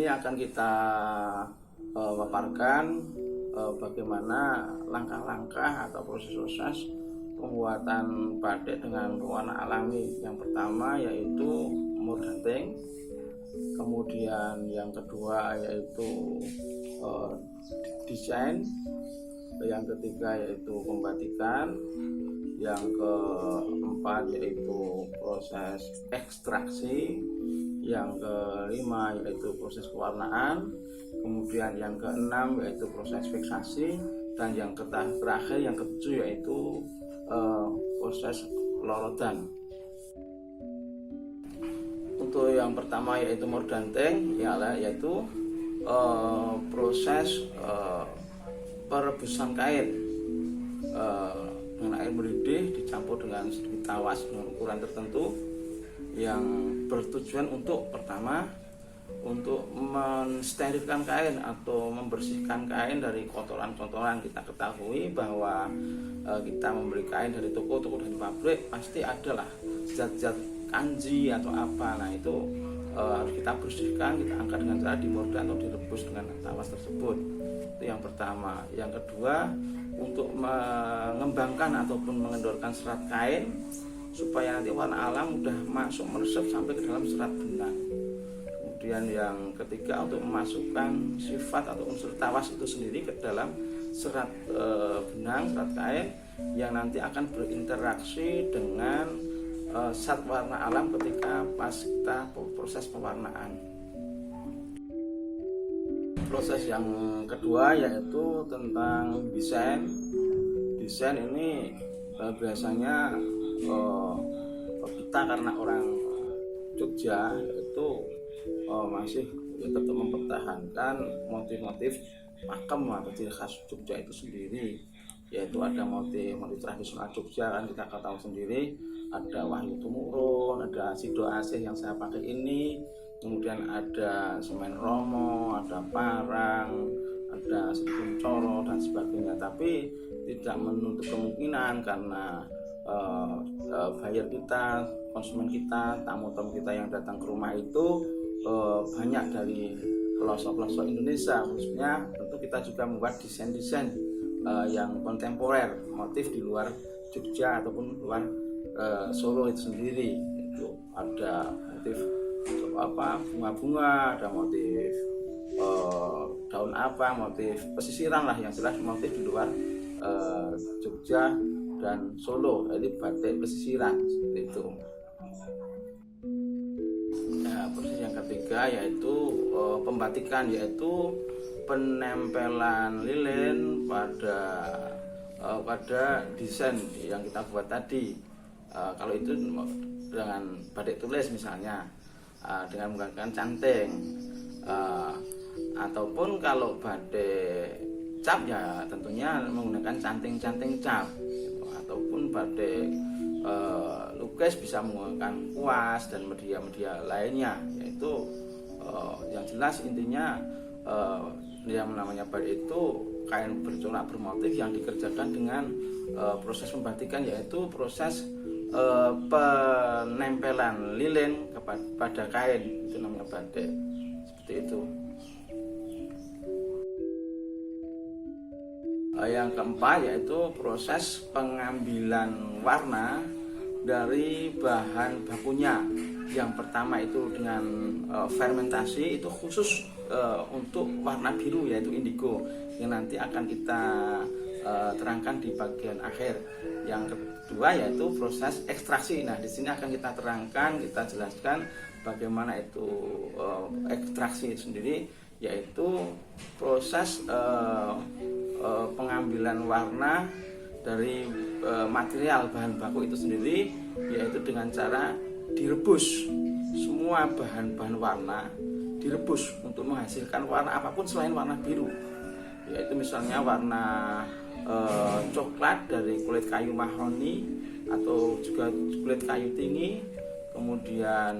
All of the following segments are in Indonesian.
sini akan kita paparkan bagaimana langkah-langkah atau proses-proses pembuatan batik dengan pewarna alami. Yang pertama yaitu murdanting, kemudian yang kedua yaitu desain, yang ketiga yaitu pembatikan, yang keempat yaitu proses ekstraksi, yang kelima yaitu proses pewarnaan, kemudian yang keenam yaitu proses fiksasi, dan yang terakhir yang ketujuh yaitu proses lorotan. Untuk yang pertama yaitu murdanting, yaitu proses perebusan kain dengan air mendidih dicampur dengan sedikit tawas dengan ukuran tertentu yang bertujuan untuk pertama untuk mensterilkan kain atau membersihkan kain dari kotoran-kotoran. Kita ketahui bahwa kita membeli kain dari toko-toko dan pabrik pasti adalah zat-zat kanji atau apa. Nah itu harus kita bersihkan, kita angkat dengan cara dimurdan atau direbus dengan tawas tersebut. Itu yang pertama. Yang kedua, untuk mengembangkan ataupun mengendorkan serat kain supaya nanti warna alam mudah masuk meresap sampai ke dalam serat benang. Kemudian yang ketiga, untuk memasukkan sifat atau unsur tawas itu sendiri ke dalam serat benang, serat kain yang nanti akan berinteraksi dengan zat warna alam ketika pas kita proses pewarnaan. Proses yang kedua yaitu tentang desain. Desain ini biasanya kita karena orang Jogja itu masih tetap mempertahankan motif-motif pakem atau ciri khas Jogja itu sendiri, yaitu ada motif tradisional Jogja, kan kita tahu sendiri, ada Wahyu Tumurun, ada Sido Asih yang saya pakai ini, kemudian ada Semen Romo, ada Parang, ada Sedikun Coro dan sebagainya. Tapi tidak menutup kemungkinan karena buyer kita, konsumen kita, tamu-tamu kita yang datang ke rumah itu banyak dari pelosok-pelosok Indonesia, khususnya tentu kita juga membuat desain-desain yang kontemporer, motif di luar Jogja ataupun luar Solo itu sendiri. Itu ada motif bunga-bunga, ada motif daun apa, motif pesisiran lah, yang jelas motif di luar Jogja dan Solo, jadi batik pesisiran seperti itu. Nah, proses yang ketiga yaitu pembatikan, yaitu penempelan lilin pada desain yang kita buat tadi. Kalau itu dengan batik tulis misalnya, dengan menggunakan canting, ataupun kalau batik cap ya tentunya menggunakan canting-canting cap, ataupun batik lukis bisa menggunakan kuas dan media-media lainnya. Yaitu yang jelas intinya yang namanya batik itu kain bercorak bermotif yang dikerjakan dengan proses pembatikan, yaitu proses penempelan lilin pada kain, itu namanya batik. Seperti itu. Yang keempat yaitu proses pengambilan warna dari bahan bakunya. Yang pertama itu dengan fermentasi, itu khusus untuk warna biru yaitu indigo, yang nanti akan kita terangkan di bagian akhir. Yang kedua yaitu proses ekstraksi. Nah, di sini akan kita terangkan, kita jelaskan bagaimana itu ekstraksi itu sendiri, yaitu proses pengambilan warna dari material bahan baku itu sendiri, yaitu dengan cara direbus. Semua bahan-bahan warna direbus untuk menghasilkan warna apapun selain warna biru, yaitu misalnya warna coklat dari kulit kayu mahoni atau juga kulit kayu tinggi, kemudian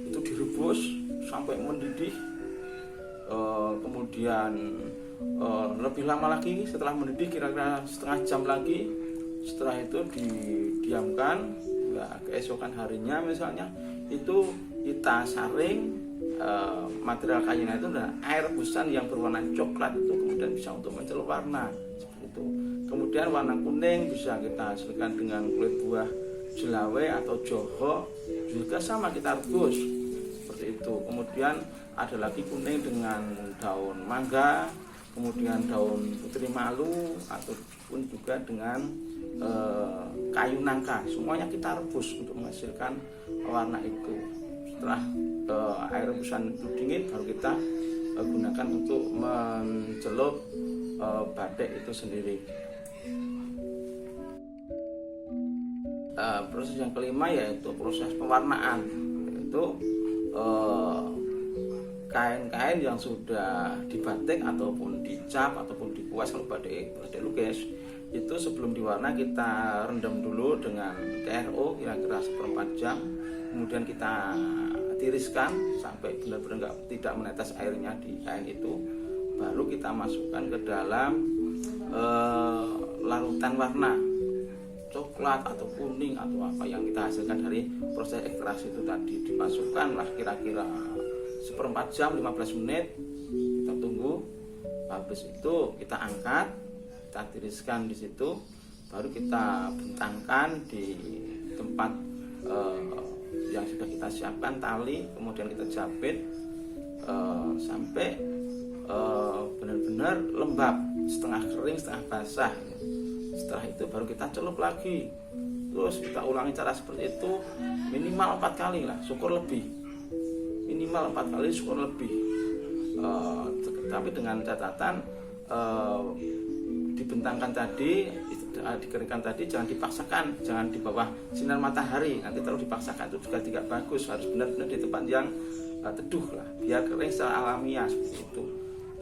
itu direbus sampai mendidih, kemudian lebih lama lagi setelah mendidih, kira-kira setengah jam lagi. Setelah itu didiamkan, keesokan harinya misalnya itu kita saring, material kayunya itu adalah air rebusan yang berwarna coklat, itu kemudian bisa untuk mencelup warna seperti itu. Kemudian warna kuning bisa kita hasilkan dengan kulit buah jelawe atau joho, juga sama kita rebus seperti itu. Kemudian ada lagi kuning dengan daun mangga, kemudian daun putri malu, ataupun juga dengan kayu nangka. Semuanya kita rebus untuk menghasilkan warna itu. Setelah air rebusan itu dingin, baru kita gunakan untuk mencelup batik itu sendiri. Proses yang kelima yaitu proses pewarnaan, yaitu kain-kain yang sudah dibatik ataupun dicap ataupun dikuas, kalau batik lukis itu sebelum diwarna kita rendam dulu dengan TRO kira-kira 1/4 jam, kemudian kita tiriskan sampai benar-benar tidak menetes airnya di kain itu, baru kita masukkan ke dalam larutan warna coklat atau kuning atau apa yang kita hasilkan dari proses ekstraksi itu tadi. Dimasukkanlah kira-kira 1/4 jam, 15 menit, kita tunggu. Habis itu kita angkat, kita tiriskan di situ, baru kita bentangkan di tempat yang sudah kita siapkan tali, kemudian kita jepit sampai benar-benar lembab, setengah kering setengah basah. Setelah itu baru kita celup lagi, terus kita ulangi cara seperti itu minimal 4 kali lah, syukur lebih, minimal 4 kali syukur lebih. Tapi dengan catatan dibentangkan tadi, dikeringkan tadi jangan dipaksakan, jangan di bawah sinar matahari, nanti terlalu dipaksakan itu juga tidak bagus, harus benar-benar di tempat yang teduh lah, biar kering secara alamiah seperti itu.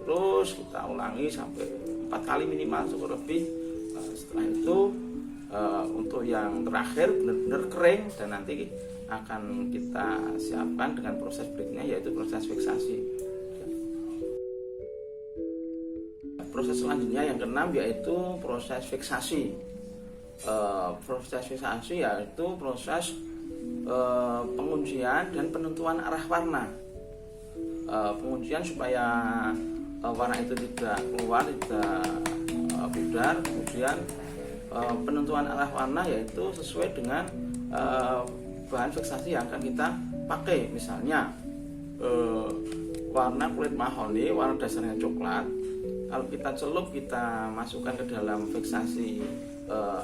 Terus kita ulangi sampai 4 kali minimal syukur lebih. Setelah itu untuk yang terakhir benar-benar kering dan nanti akan kita siapkan dengan proses berikutnya yaitu proses fiksasi. Proses selanjutnya yang keenam yaitu proses fiksasi. Proses fiksasi yaitu proses penguncian dan penentuan arah warna. Penguncian supaya warna itu tidak keluar, tidak pudar. Kemudian penentuan arah warna yaitu sesuai dengan bahan fiksasi yang akan kita pakai. Misalnya warna kulit mahoni, warna dasarnya coklat, kalau kita celup, kita masukkan ke dalam fiksasi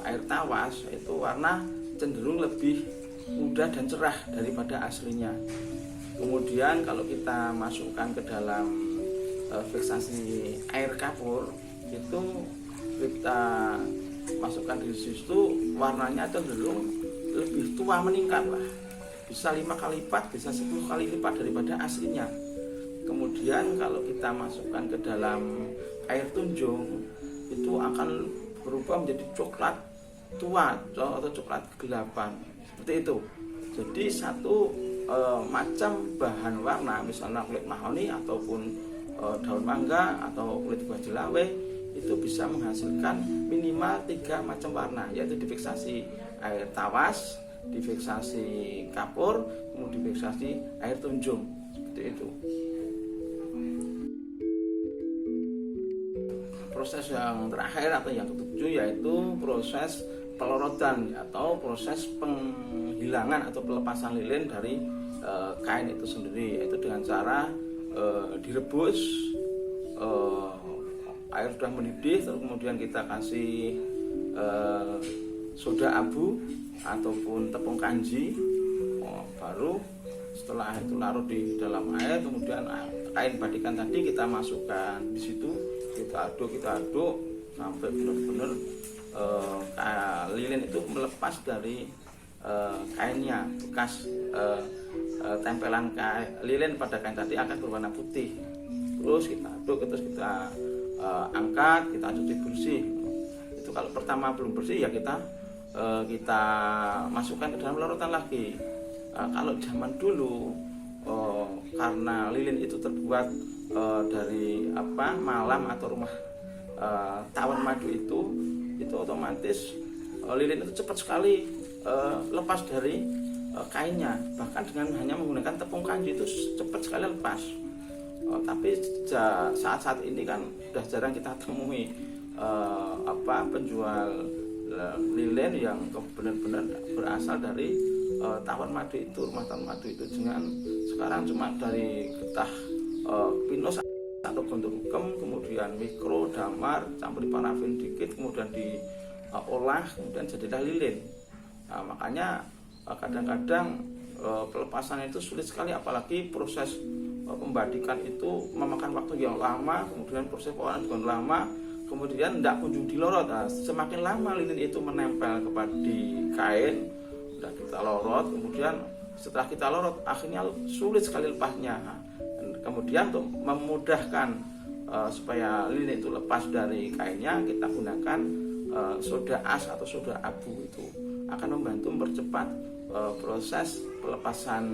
air tawas, itu warna cenderung lebih muda dan cerah daripada aslinya. Kemudian kalau kita masukkan ke dalam fiksasi air kapur, itu kita masukkan di situ warnanya cenderung lebih tua meningkat lah, bisa 5 kali lipat, bisa 10 kali lipat daripada aslinya. Kemudian kalau kita masukkan ke dalam air tunjung, itu akan berubah menjadi coklat tua atau coklat kegelapan seperti itu. Jadi satu macam bahan warna, misalnya kulit mahoni ataupun daun mangga atau kulit buah jelawe, itu bisa menghasilkan minimal 3 macam warna, yaitu difiksasi air tawas, difiksasi kapur, kemudian difiksasi air tunjung seperti itu. Proses yang terakhir atau yang ketujuh yaitu proses pelorotan atau proses penghilangan atau pelepasan lilin dari kain itu sendiri, yaitu dengan cara direbus, air sudah mendidih, terus kemudian kita kasih soda abu ataupun tepung kanji, baru setelah itu larut di dalam air, kemudian kain batikan tadi kita masukkan di situ, kita aduk sampai benar-benar lilin itu melepas dari kainnya. Bekas tempelan lilin pada kain tadi akan berwarna putih. Terus kita aduk, terus kita angkat, kita cuci bersih. Itu kalau pertama belum bersih ya kita masukkan ke dalam larutan lagi. Kalau zaman dulu karena lilin itu terbuat dari malam atau rumah tawon madu itu otomatis lilin itu cepat sekali lepas dari kainnya, bahkan dengan hanya menggunakan tepung kanji itu cepat sekali lepas. Tapi saat ini kan sudah jarang kita temui penjual lilin yang benar-benar berasal dari tawar madu itu, rumah tawar madu itu. Dengan sekarang cuma dari getah pinus atau bentuk hukum, kemudian mikro, damar, campur parafin dikit, kemudian diolah, kemudian jadilah lilin. Nah, makanya kadang-kadang pelepasan itu sulit sekali, apalagi proses pembadikan itu memakan waktu yang lama, kemudian proses pewarnaan juga lama, kemudian tidak kunjung dilorot. Nah, semakin lama lilin itu menempel kepada di kain, sudah kita lorot, kemudian setelah kita lorot akhirnya sulit sekali lepasnya. Dan kemudian untuk memudahkan supaya lilin itu lepas dari kainnya, kita gunakan soda as atau soda abu. Itu akan membantu mempercepat proses pelepasan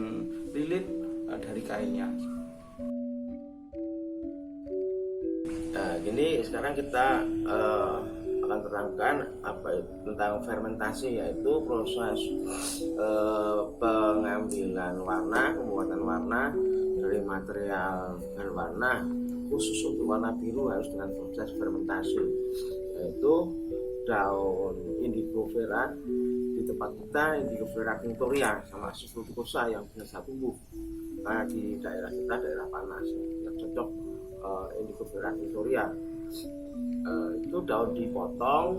lilin dari kainnya. Nah, gini sekarang kita akan terangkan tentang fermentasi, yaitu proses pengambilan warna, pembuatan warna dari material berwarna. Khusus untuk warna biru harus dengan proses fermentasi, yaitu daun indigo vera. Di tempat kita indigo vera tinctoria sama subfruticosa yang biasa tumbuh. Nah, di daerah kita daerah panas yang cocok indigo vera tinctoria. Itu daun dipotong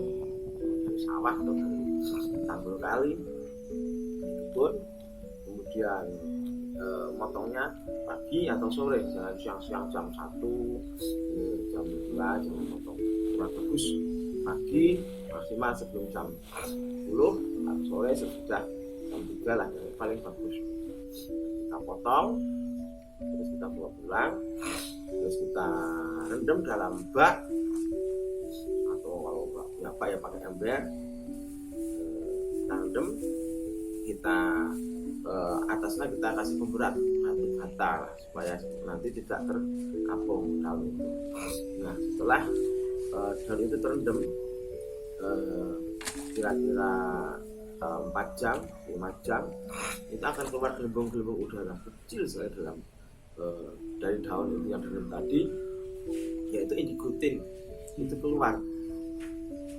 dari sawah atau dari tanggul kali, kebun, kemudian motongnya pagi atau sore, jangan siang-siang jam 1, jam 2, jangan potong. Kurang bagus pagi, maksimal sebelum jam 10, atau sore sesudah jam 3 lah, yang paling bagus. Kita potong, terus kita bawa pulang, terus kita rendam dalam bak, atau kalau nggak apa ya pakai ember. Kita rendam, kita atasnya kita kasih pemberat batu bata lah, supaya nanti tidak terkapung daun itu. Nah, setelah daun itu terendam kira-kira 4 jam, 5 jam, itu akan keluar gelembung-gelembung udara kecil sekali dari daun itu yang direndam tadi, yaitu indigotin. Itu keluar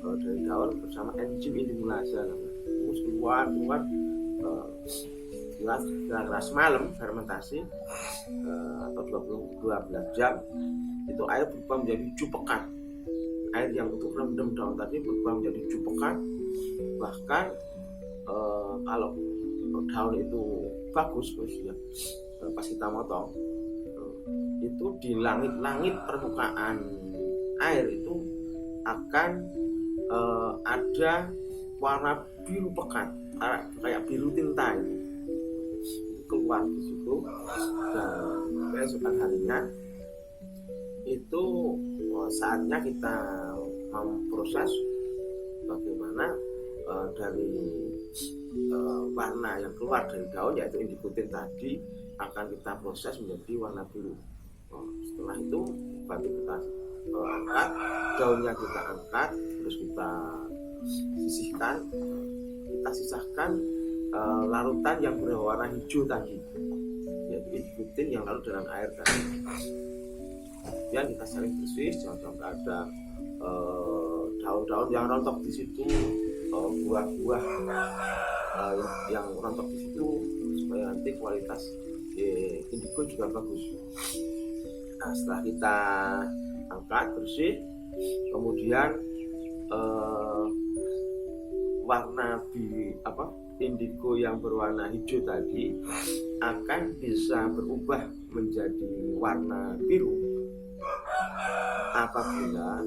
dari daun bersama enzim indimulasa, terus keluar kira-kira semalam fermentasi atau 12 jam, itu air berubah menjadi cupekat. Air yang untuk rendam daun tadi berubah menjadi cupekat. Bahkan kalau daun itu bagus ya, pas kita motong itu di langit-langit permukaan air itu akan ada warna biru pekat, kayak biru tinta ini keluar di situ. Dan keesokan harinya itu saatnya kita memproses bagaimana dari warna yang keluar dari daun, yaitu indigotin tadi, akan kita proses menjadi warna biru. Setelah itu baru kita angkat daunnya, kita angkat, terus kita sisihkan, kita sisahkan larutan yang berwarna hijau tadi, yaitu indigotin yang larut dalam air tadi. Kemudian kita saling bersih, jangan sampai ada daun-daun yang rontok di situ, buah-buah yang rontok di situ, supaya nanti kualitas indigo juga bagus. Nah, setelah kita angkat bersih, kemudian warna indigo yang berwarna hijau tadi akan bisa berubah menjadi warna biru apabila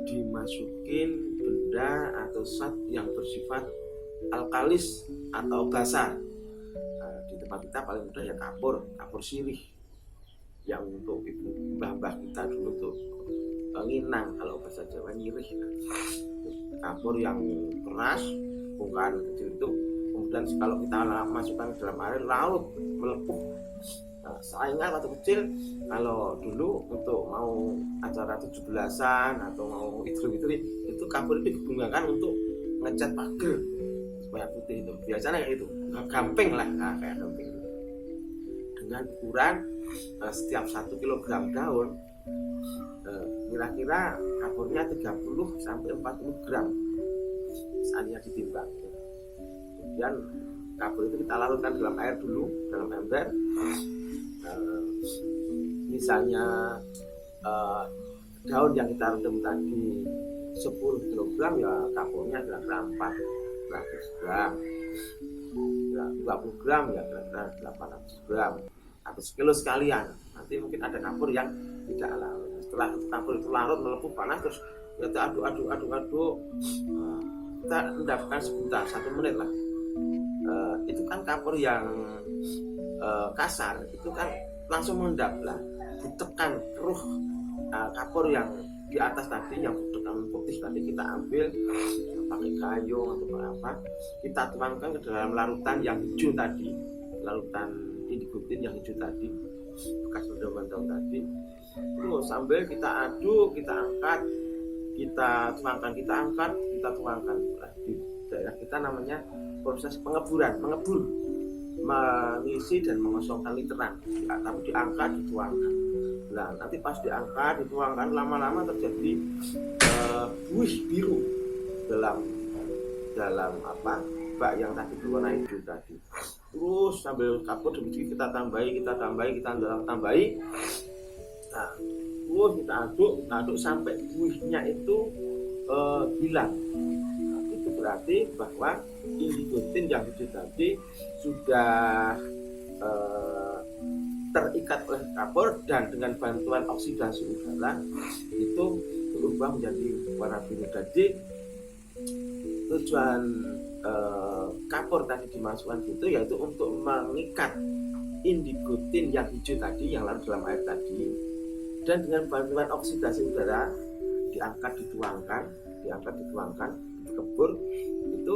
dimasukin benda atau zat yang bersifat alkalis atau basa. Nah, di tempat kita paling mudah ya kapur sirih, yang untuk ibu mbah kita dulu tuh nginang, kalau bahasa Jawa nyirih. Kapur yang keras, bukan kecil itu, kemudian kalau kita masukkan ke dalam air larut melepuh. Nah, saya ingat waktu kecil, kalau dulu untuk mau acara 17-an atau mau itu kapur itu digunakan untuk ngecat pagar kayak putih itu biasanya kayak itu gamping lah, kayak gamping dengan ukuran setiap 1 kilogram daun kira-kira kapornya 30 sampai 40 gram saatnya ditimbang. Kemudian kapur itu kita larutkan dalam air dulu, dalam ember. Misalnya daun yang kita rendam tadi 10 kilogram, ya kapurnya kira-kira 400 gram, 20 gram ya kira-kira 800 gram atau sekilo sekalian. Nanti mungkin ada kapur yang tidak larut. Setelah kapur itu larut melepuh panas, terus kita aduk, kita endapkan sebentar, 1 menit lah. Itu kan kapur yang kasar, itu kan langsung mengendap lah, ditekan keruh kapur yang di atas tadi, yang tekan putih tadi kita ambil pakai gayung atau apa, kita tuangkan ke dalam larutan yang hijau tadi, larutan indigutin yang hijau tadi, bekas rendaman daun tadi. Terus sambil kita aduk, kita angkat, kita tuangkan, kita tuangkan. Di daerah kita namanya proses pengeburan, mengebur, mengisi dan mengosongkan literan, tapi diangkat, dituangkan. Nah, nanti pas diangkat, dituangkan, lama-lama terjadi buih biru dalam apa bak yang tadi berwarna hijau tadi. Terus sambil kapur demikian kita tambahi. Nah, terus kita aduk sampai buihnya itu hilang. Nah, itu berarti bahwa indigutin yang hijau tadi sudah terikat oleh kapur, dan dengan bantuan oksidasi udara itu berubah menjadi warna biru. Jadi tujuan kapur tadi dimasukkan itu yaitu untuk mengikat indigutin yang hijau tadi yang larut dalam air tadi, dan dengan bantuan oksidasi udara diangkat dituangkan dikebur, itu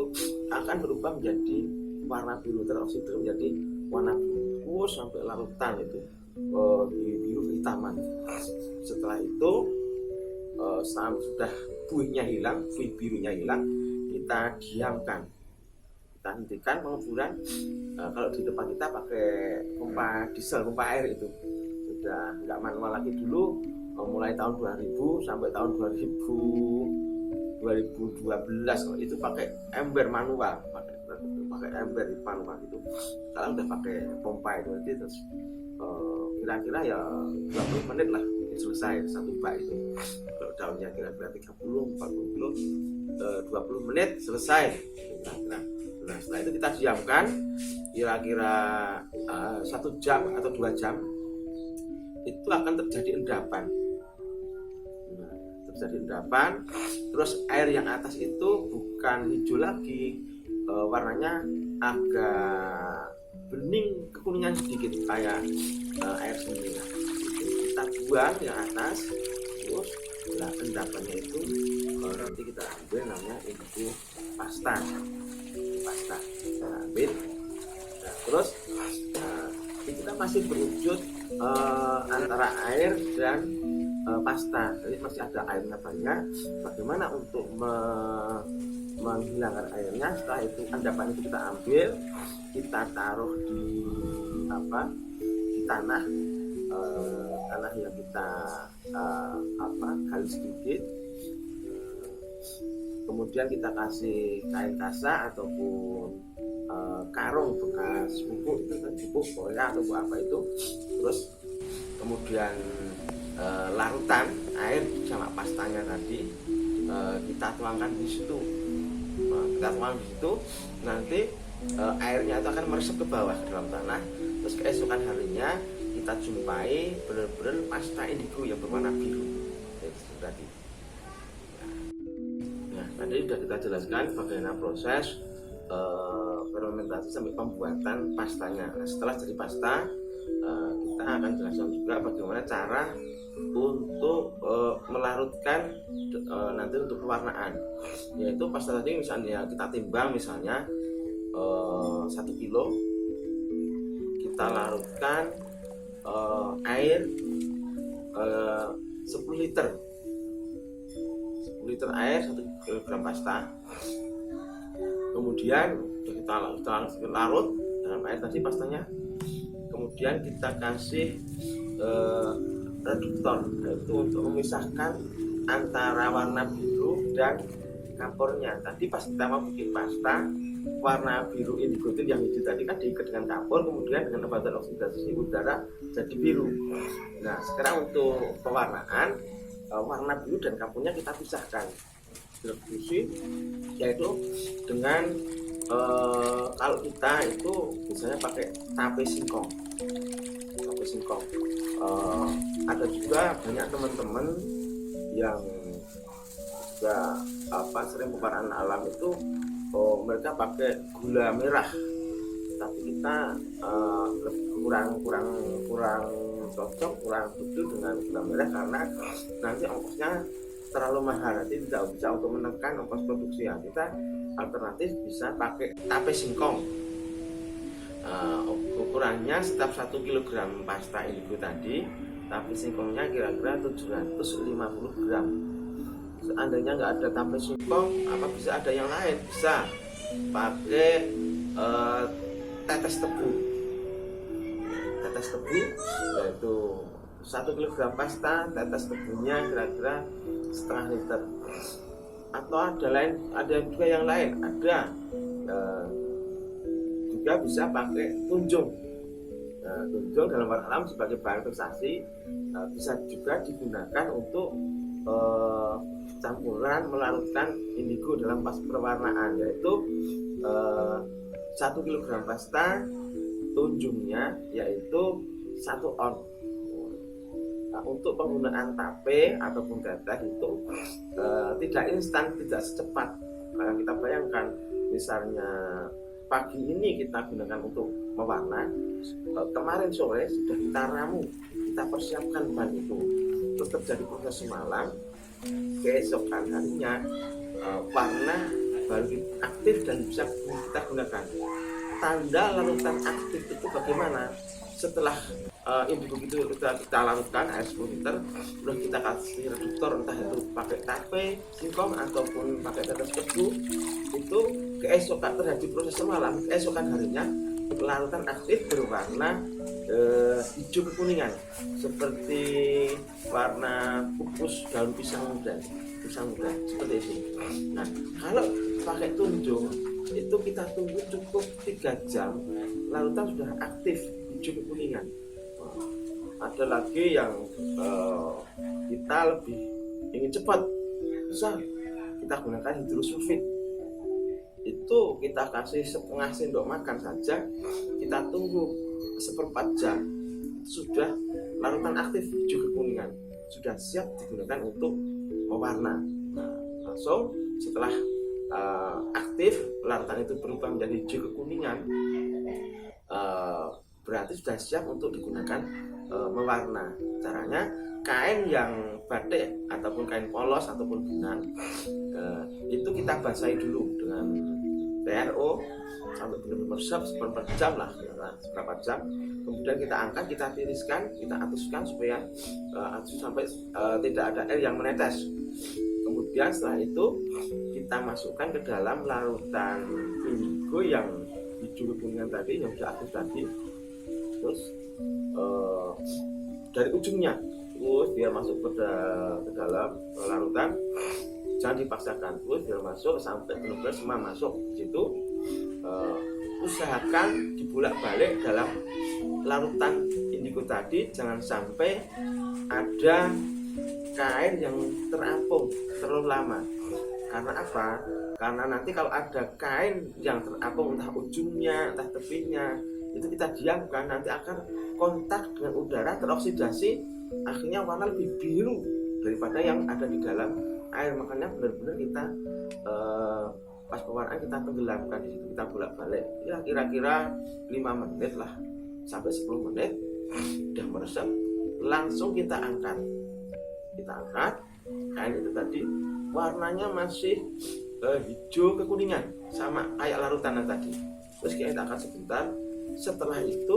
akan berubah menjadi warna biru, teroksidir menjadi warna biru sampai larutan itu biru kehitaman. Setelah itu sudah buih birunya hilang, kita diamkan, kita hentikan pengeburan. Kalau di tempat kita pakai pompa diesel, pompa air, itu sudah nggak manual lagi. Dulu mulai tahun 2000 sampai tahun 2012 itu pakai ember manual, pakai ember manual itu. Sekarang udah pakai pompa itu. Nanti terus kira-kira ya 20 menit lah selesai satu bak itu. Kalau daunnya kira-kira 30-40 kilo, 20 menit selesai kira-kira. Nah, setelah itu kita diamkan kira-kira 1 jam atau 2 jam, itu akan terjadi endapan. Terus air yang atas itu bukan hijau lagi, warnanya agak bening, kekuningan sedikit kayak air seni. Kita buang yang atas, terus endapannya itu nanti kita ambil, namanya itu pasta. Kita ambil, terus kita masih berwujud antara air dan pasta, jadi masih ada airnya banyak. Bagaimana untuk menghilangkan airnya? Setelah itu endapan itu kita ambil, kita taruh di tanah yang kita gali sedikit. Kemudian kita kasih kain kasa ataupun karung bekas pupuk Korea atau apa itu. Terus kemudian larutan air sama pastanya tadi kita tuangkan di situ. Nanti airnya itu akan meresap ke bawah ke dalam tanah. Terus keesokan harinya kita jumpai benar-benar pasta indigo yang berwarna biru itu tadi. Nah, tadi sudah kita jelaskan bagaimana proses fermentasi sampai pembuatan pastanya. Nah, setelah jadi pasta, kita akan jelaskan juga bagaimana cara untuk melarutkan nanti untuk pewarnaan. Yaitu pasta tadi misalnya kita timbang misalnya 1 kilo, kita larutkan air 10 liter air 1 kilogram pasta. Kemudian kita larut dalam air tadi pastanya. Kemudian kita kasih reduktor, yaitu untuk memisahkan antara warna biru dan kapurnya. Tadi pas kita mau bikin pasta, warna biru indigo yang hijau tadi kan diikat dengan kapur, kemudian dengan obat oksidasi udara jadi biru. Nah, sekarang untuk pewarnaan, warna biru dan kapurnya kita pisahkan distribusi, yaitu dengan kalau kita itu misalnya pakai tape singkong. Ada juga banyak teman-teman yang juga sering pewarnaan alam itu mereka pakai gula merah, tapi kita kurang cocok, kurang setuju dengan gula merah karena nanti ongkosnya terlalu mahal, nanti tidak bisa untuk menekan ongkos produksi. Ya, kita alternatif bisa pakai tape singkong. Ukurannya setiap 1 kg pasta indigo tadi, tape singkongnya kira-kira 750 gram. Seandainya nggak ada tape singkong, bisa ada yang lain, bisa pakai tetes tebu, yaitu 1 kg pasta, tetes tebunya kira-kira setengah liter. Atau ada juga yang lain, ada juga bisa pakai tunjung. Tunjung dalam warna alam sebagai bahan fixasi bisa juga digunakan untuk campuran melarutkan indigo dalam perwarnaan, yaitu 1 kg pasta, tunjungnya yaitu 1 on. Nah, untuk penggunaan tape ataupun tetes itu tidak instan, tidak secepat. Karena kita bayangkan, misalnya pagi ini kita gunakan untuk mewarna, kemarin sore sudah kita ramu, kita persiapkan bahan itu, terus terjadi proses semalam, keesokan harinya warna baru aktif dan bisa kita gunakan. Tanda larutan aktif itu bagaimana? Setelah indigo itu kita larutkan air 10 liter, terus kita kasih reduktor, entah itu pakai tape singkong ataupun pakai tetes tebu, itu keesokan terjadi proses semalam, keesokan harinya larutan aktif berwarna hijau kekuningan seperti warna pupus daun pisang muda seperti itu. Nah, kalau pakai tunjung itu kita tunggu cukup 3 jam, larutan sudah aktif hijau kekuningan. Ada lagi yang kita lebih ingin cepat, bisa kita gunakan hidrosulfit. Itu kita kasih setengah sendok makan saja, kita tunggu 1/4 jam, sudah larutan aktif hijau kekuningan, sudah siap digunakan untuk mewarna. Nah, langsung setelah aktif larutan itu berubah menjadi hijau kekuningan, berarti sudah siap untuk digunakan mewarna. Caranya, kain yang batik ataupun kain polos ataupun benang itu kita basahi dulu dengan TRO sampai benar-benar meresap seperempat jam lah, seberapa jam. Kemudian kita angkat, kita tiriskan, kita atuskan supaya sampai tidak ada air yang menetes. Kemudian setelah itu kita masukkan ke dalam larutan indigo yang hijau kekuningan tadi, yang sudah aktif tadi. Terus dari ujungnya, terus biar masuk ke dalam larutan, jangan dipaksakan, terus biar masuk sampai benar-benar semua masuk di situ. Usahakan dibolak-balik dalam larutan indigo tadi, jangan sampai ada kain yang terapung terlalu lama. Karena apa? Karena nanti kalau ada kain yang terapung, entah ujungnya, entah tepinya, itu kita diamkan, nanti akan kontak dengan udara, teroksidasi, akhirnya warna lebih biru daripada yang ada di dalam air. Makanya benar-benar kita pas pewarnaan kita tenggelamkan di situ, kita bolak-balik ya kira-kira 5 menit lah sampai 10 menit, udah meresap, langsung kita angkat kain itu tadi warnanya masih hijau kekuningan sama kayak larutan tadi. Terus kita angkat sebentar, setelah itu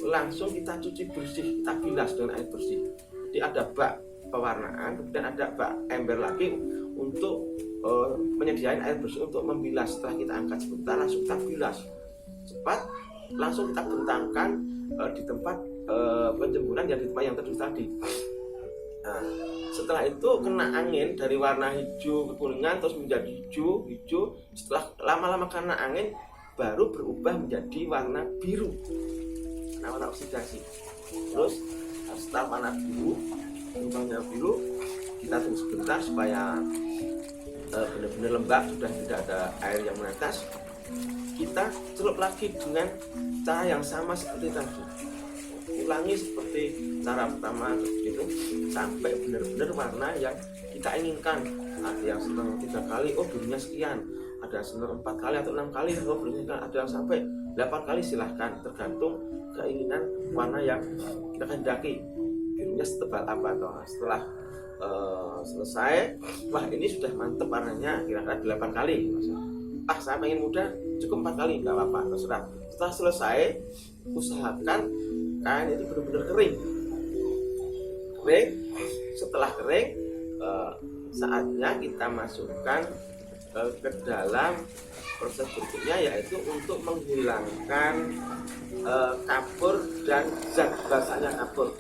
langsung kita cuci bersih, kita bilas dengan air bersih. Jadi ada bak pewarnaan, kemudian ada ember lagi untuk menyediakan air bersih untuk membilas. Setelah kita angkat sebentar, langsung kita bilas cepat, langsung kita bentangkan di tempat penjempuran yang di tempat yang teduh tadi. Nah, setelah itu kena angin dari warna hijau kekuningan terus menjadi hijau. Setelah lama-lama kena angin baru berubah menjadi warna biru, nah, warna oksidasi. Terus setelah warna biru, berubahnya biru, kita tunggu sebentar supaya benar-benar lembab, sudah tidak ada air yang menetes. Kita celup lagi dengan cara yang sama seperti tadi, ulangi seperti cara pertama gitu sampai benar-benar warna yang kita inginkan. Ada yang senang 3 kali, oh birunya sekian. Ada yang senang 4 kali atau 6 kali, oh birunya ada yang sampai 8 kali, silahkan, tergantung keinginan warna yang kita kehendaki. Birunya setebal apa atau setelah selesai, wah ini sudah mantep warnanya, kira-kira 8 kali. Saya pengen muda, cukup 4 kali, nggak apa-apa, terserah. Setelah selesai, usahakan kain itu benar-benar kering. Setelah kering, saatnya kita masukkan ke dalam proses berikutnya, yaitu untuk menghilangkan kapur dan zat basahnya kapur.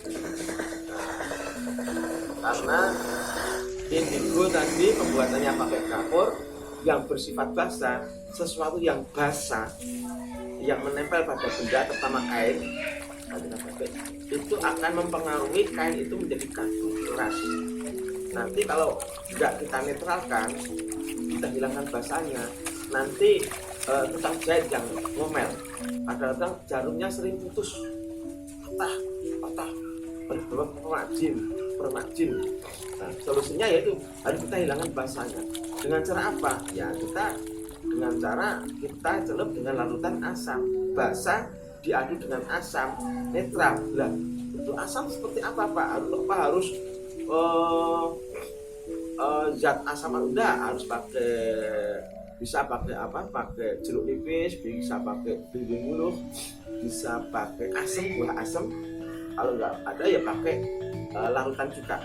Karena indigo tadi pembuatannya pakai kapur yang bersifat basah, sesuatu yang basah yang menempel pada benda terutama kain itu akan mempengaruhi kain itu menjadi kaku keras. Nanti kalau tidak kita netralkan, kita hilangkan basahnya, nanti tukang jahit yang ngomel, kadang-kadang jarumnya sering putus, patah, permajin. Nah, solusinya yaitu harus kita hilangkan basahnya. Dengan cara apa? Ya kita dengan cara kita celup dengan larutan asam. Basah diadu dengan asam netral. Lah, untuk asam seperti apa Pak? Harus zat asam enggak, harus bisa pakai pakai jeruk nipis, bisa pakai belimbing uluh, bisa pakai asam, buah asam. Kalau nggak ada ya pakai larutan juga.